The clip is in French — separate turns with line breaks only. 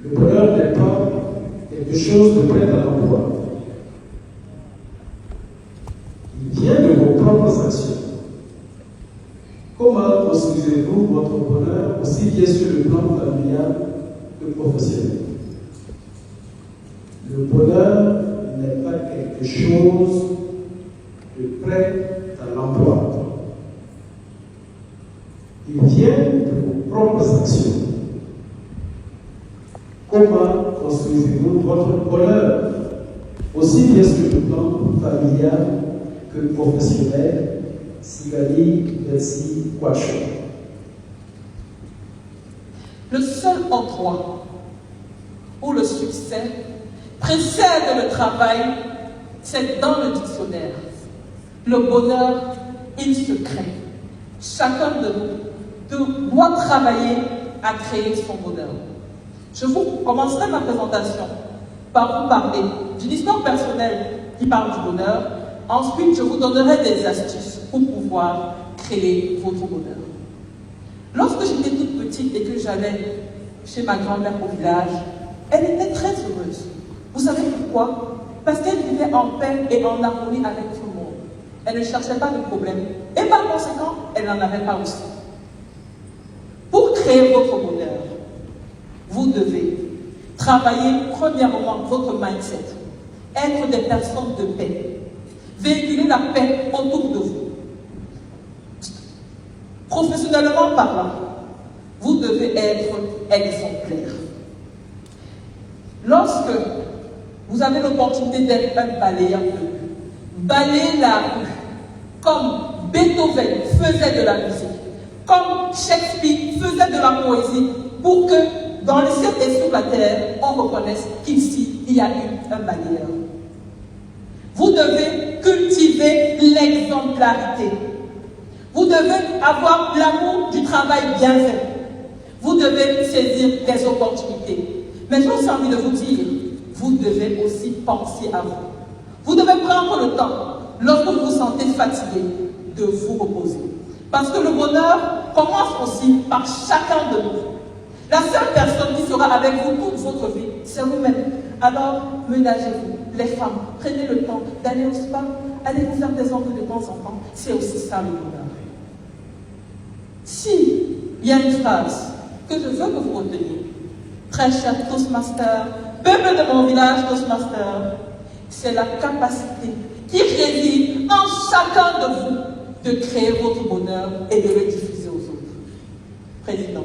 Le bonheur n'est pas quelque chose de prêt à l'emploi. Il vient de vos propres actions. Comment construisez-vous votre bonheur aussi bien sur le plan familial que professionnel? Le bonheur n'est pas quelque chose de prêt à l'emploi. Il vient de vos propres actions. Comment construisez-vous votre bonheur aussi bien sur le plan familial que professionnel? Sigali Bessi Kwacho.
Le seul endroit où le succès précède le travail, c'est dans le dictionnaire. Le bonheur, il se crée. Chacun de nous doit travailler à créer son bonheur. Je vous commencerai ma présentation par vous parler d'une histoire personnelle qui parle du bonheur. Ensuite, je vous donnerai des astuces pour pouvoir créer votre bonheur. Lorsque j'étais toute petite et que j'allais chez ma grand-mère au village, elle était très heureuse. Vous savez pourquoi? Parce qu'elle vivait en paix et en harmonie avec tout le monde. Elle ne cherchait pas de problème. Et par conséquent, elle n'en avait pas aussi. Pour créer votre bonheur, vous devez travailler premièrement votre mindset. Être des personnes de paix. Véhiculer la paix autour de vous. Professionnellement parlant, vous devez être exemplaire. Lorsque vous avez l'opportunité d'être un balayeur de rue, balayer la rue comme Beethoven faisait de la musique, comme Shakespeare faisait de la poésie, pour que dans le ciel et sur la terre, on reconnaisse qu'ici, il y a eu un balayeur. Vous devez cultiver l'exemplarité. Vous devez avoir l'amour du travail bien fait. Vous devez saisir des opportunités. Mais j'ai aussi envie de vous dire, vous devez aussi penser à vous. Vous devez prendre le temps, lorsque vous vous sentez fatigué, de vous reposer. Parce que le bonheur commence aussi par chacun de nous. La seule personne qui sera avec vous toute votre vie, c'est vous-même. Alors, ménagez-vous. Les femmes, prenez le temps d'aller au spa, allez vous faire des ongles de temps en temps. C'est aussi ça le bonheur. Si il y a une phrase que je veux que vous reteniez, très cher Toastmaster, peuple de mon village Toastmaster, c'est la capacité qui réside en chacun de vous de créer votre bonheur et de le diffuser aux autres. Président.